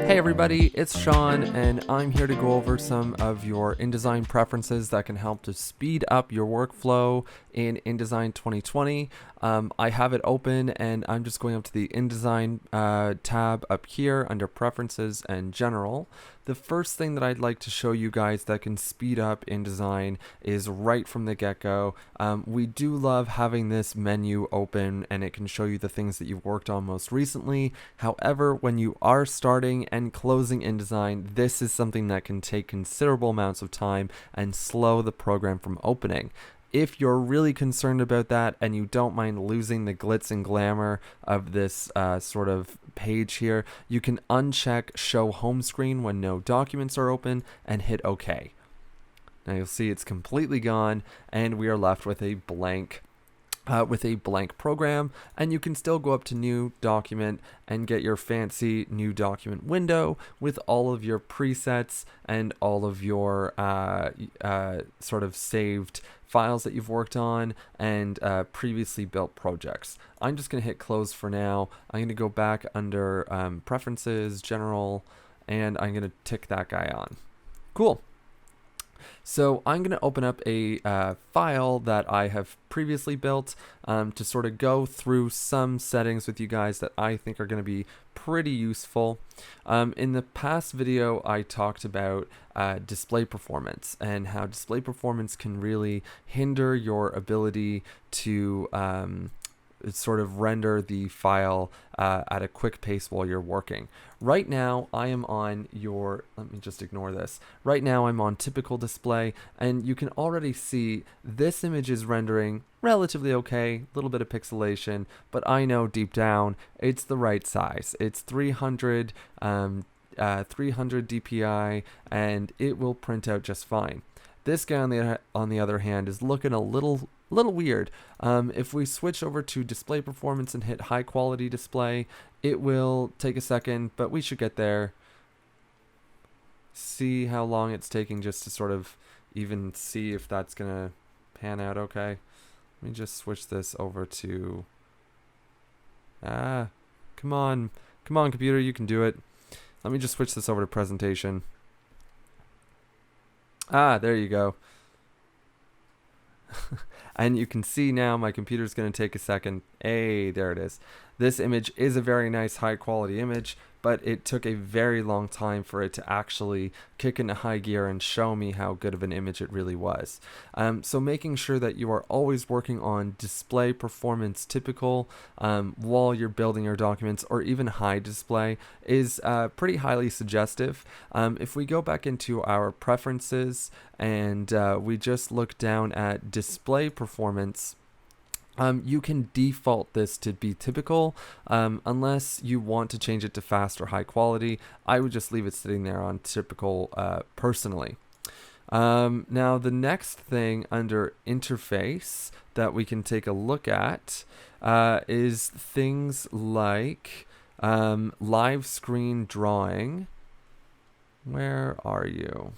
Hey everybody, it's Sean, and I'm here to go over some of your InDesign preferences that can help to speed up your workflow in InDesign 2020. I have it open, and I'm just going up to the InDesign tab up here under Preferences and General. The first thing that I'd like to show you guys that can speed up InDesign is right from the get-go. We do love having this menu open, and it can show you the things that you've worked on most recently. However, when you are starting and closing InDesign, this is something that can take considerable amounts of time and slow the program from opening. If you're really concerned about that and you don't mind losing the glitz and glamour of this sort of page here, you can uncheck Show Home Screen when no documents are open and hit OK. Now you'll see it's completely gone, and we are left with a blank program, and you can still go up to New Document and get your fancy New Document window with all of your presets and all of your sort of saved files that you've worked on and previously built projects. I'm just going to hit Close for now. I'm going to go back under Preferences, General, and I'm going to tick that guy on. Cool. So I'm going to open up a file that I have previously built to sort of go through some settings with you guys that I think are going to be pretty useful. In the past video, I talked about display performance and how display performance can really hinder your ability to sort of render the file at a quick pace while you're working. Right now, I am on let me just ignore this. Right now, I'm on typical display, and you can already see this image is rendering relatively okay, a little bit of pixelation, but I know deep down it's the right size. It's 300 DPI, and it will print out just fine. This guy on the other hand is looking a little weird. If we switch over to display performance and hit high quality display, it will take a second, but we should get there. See how long it's taking just to sort of even see if that's gonna pan out okay. Let me just switch this over to come on computer, you can do it. Let me just switch this over to presentation. There you go. And you can see now my computer's going to take a second. Hey, there it is. This image is a very nice high quality image, but it took a very long time for it to actually kick into high gear and show me how good of an image it really was. So making sure that you are always working on display performance typical while you're building your documents, or even high display, is pretty highly suggestive. If we go back into our preferences and we just look down at display performance, you can default this to be typical unless you want to change it to fast or high quality. I would just leave it sitting there on typical personally. Now the next thing under interface that we can take a look at is things like live screen drawing. Where are you?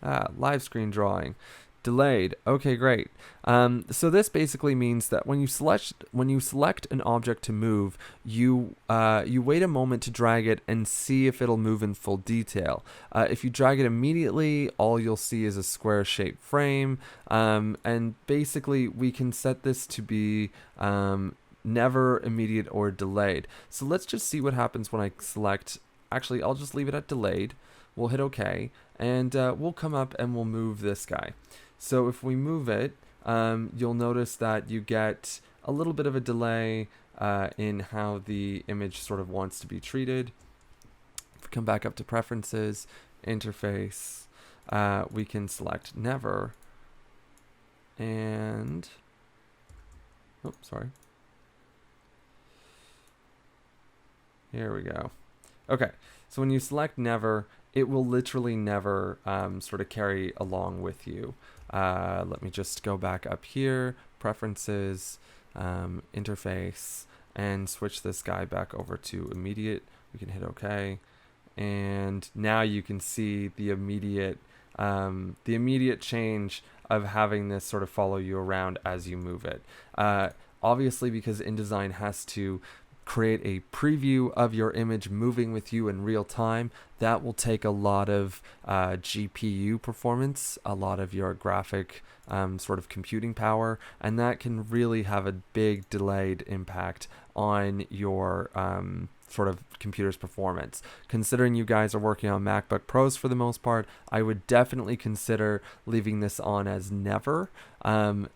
Live screen drawing. Delayed. Okay, great. So this basically means that when you select an object to move, you wait a moment to drag it and see if it'll move in full detail. If you drag it immediately, all you'll see is a square-shaped frame. And basically, we can set this to be never immediate or delayed. So let's just see what happens when I select. Actually, I'll just leave it at delayed. We'll hit OK, and we'll come up and we'll move this guy. So if we move it, you'll notice that you get a little bit of a delay in how the image sort of wants to be treated. If we come back up to Preferences, Interface, we can select Never. And, sorry. Here we go. Okay, so when you select Never, it will literally never sort of carry along with you. Let me just go back up here, Preferences, Interface, and switch this guy back over to immediate. We can hit OK. And now you can see the immediate change of having this sort of follow you around as you move it. Obviously, because InDesign has to create a preview of your image moving with you in real time, that will take a lot of GPU performance, a lot of your graphic sort of computing power, and that can really have a big delayed impact on your sort of computer's performance. Considering you guys are working on MacBook Pros for the most part, I would definitely consider leaving this on as never.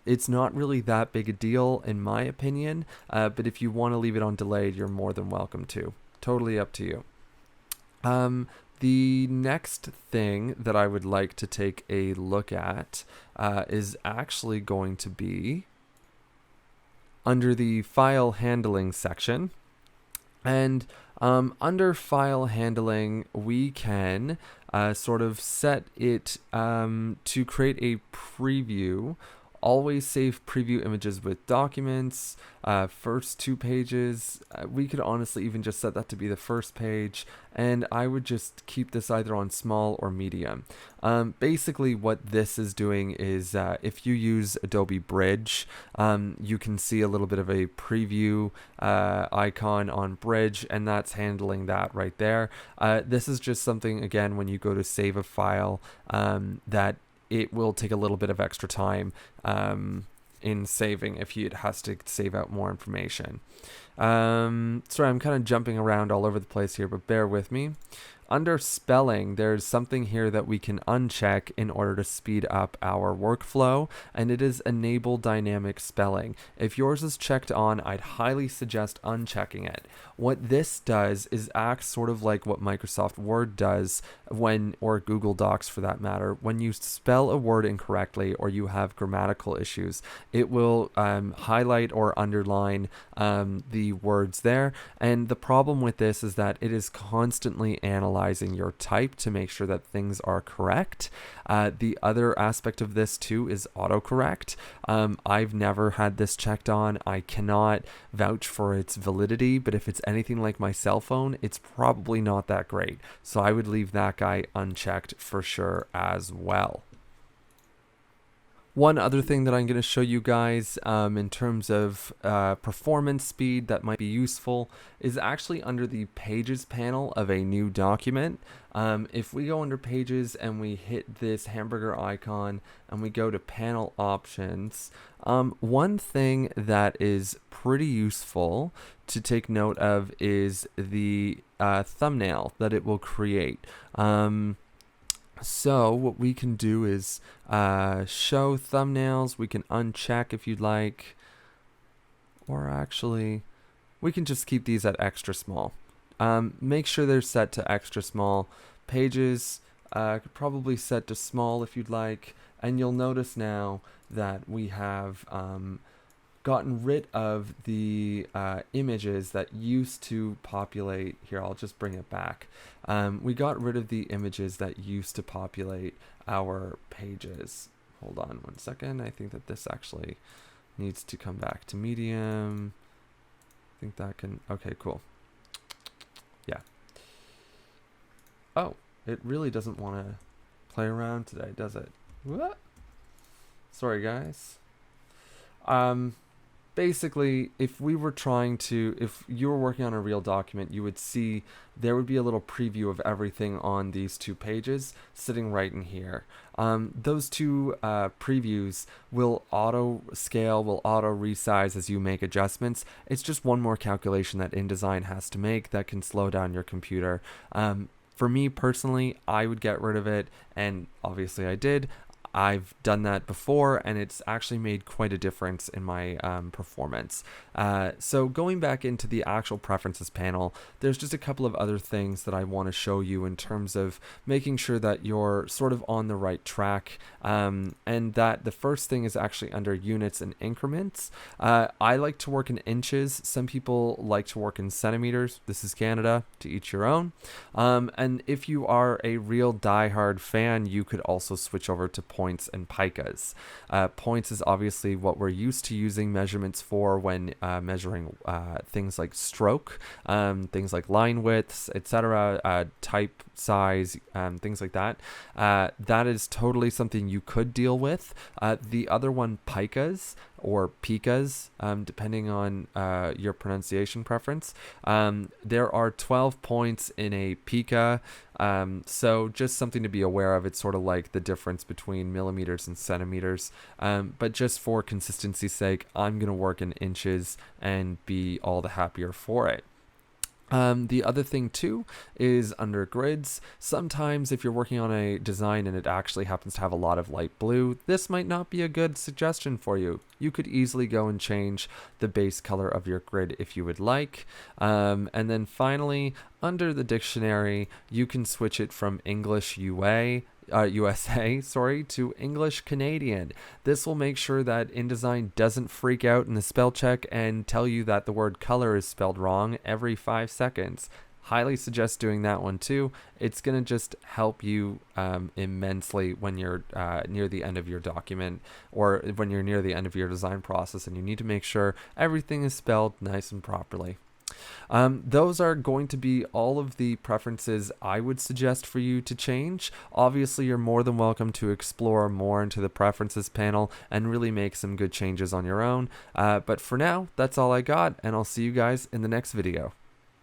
It's not really that big a deal in my opinion, but if you want to leave it on delayed, you're more than welcome to. Totally up to you. The next thing that I would like to take a look at is actually going to be under the file handling section. And under file handling, we can sort of set it to create a preview. Always save preview images with documents, first 2 pages. We could honestly even just set that to be the first page, and I would just keep this either on small or medium. Basically what this is doing is if you use Adobe Bridge, you can see a little bit of a preview icon on Bridge, and that's handling that right there. This is just something, again, when you go to save a file, that it will take a little bit of extra time in saving if it has to save out more information. Sorry, I'm kind of jumping around all over the place here, but bear with me. Under spelling, there's something here that we can uncheck in order to speed up our workflow, and it is enable dynamic spelling. If yours is checked on, I'd highly suggest unchecking it. What this does is act sort of like what Microsoft Word does or Google Docs for that matter. When you spell a word incorrectly or you have grammatical issues, it will highlight or underline the words there. And the problem with this is that it is constantly analyzing your type to make sure that things are correct. The other aspect of this too is autocorrect. I've never had this checked on. I cannot vouch for its validity, but if it's anything like my cell phone, it's probably not that great. So I would leave that guy unchecked for sure as well. One other thing that I'm going to show you guys in terms of performance speed that might be useful is actually under the Pages panel of a new document. If we go under Pages and we hit this hamburger icon and we go to Panel Options, one thing that is pretty useful to take note of is the thumbnail that it will create. So what we can do is show thumbnails. We can uncheck if you'd like, or actually we can just keep these at extra small. Make sure they're set to extra small. Pages could probably set to small if you'd like, and you'll notice now that we have gotten rid of the images that used to populate. Here, I'll just bring it back. We got rid of the images that used to populate our pages. Hold on 1 second. I think that this actually needs to come back to medium. I think that can, okay, cool. Yeah. Oh, it really doesn't want to play around today, does it? What? Sorry, guys. Basically, if you were working on a real document, you would see there would be a little preview of everything on these 2 pages sitting right in here. Those 2 previews will auto scale, will auto resize as you make adjustments. It's just one more calculation that InDesign has to make that can slow down your computer. For me personally, I would get rid of it, and obviously I did. I've done that before, and it's actually made quite a difference in my performance. So going back into the actual preferences panel, there's just a couple of other things that I want to show you in terms of making sure that you're sort of on the right track, and that the first thing is actually under units and increments. I like to work in inches. Some people like to work in centimeters. This is Canada, to each your own. And if you are a real diehard fan, you could also switch over to points and picas. Points is obviously what we're used to using measurements for when measuring things like stroke, things like line widths, etc., type size, things like that. That is totally something you could deal with. The other one, picas, or picas, depending on your pronunciation preference. There are 12 points in a pica, so just something to be aware of. It's sort of like the difference between millimeters and centimeters, but just for consistency's sake, I'm going to work in inches and be all the happier for it. The other thing too is under grids. Sometimes if you're working on a design and it actually happens to have a lot of light blue, this might not be a good suggestion for you. You could easily go and change the base color of your grid if you would like. And then finally, under the dictionary, you can switch it from English USA, to English Canadian. This will make sure that InDesign doesn't freak out in the spell check and tell you that the word color is spelled wrong every 5 seconds. Highly suggest doing that one too. It's going to just help you immensely when you're near the end of your document, or when you're near the end of your design process and you need to make sure everything is spelled nice and properly. Those are going to be all of the preferences I would suggest for you to change. Obviously, you're more than welcome to explore more into the preferences panel and really make some good changes on your own. But for now, that's all I got, and I'll see you guys in the next video.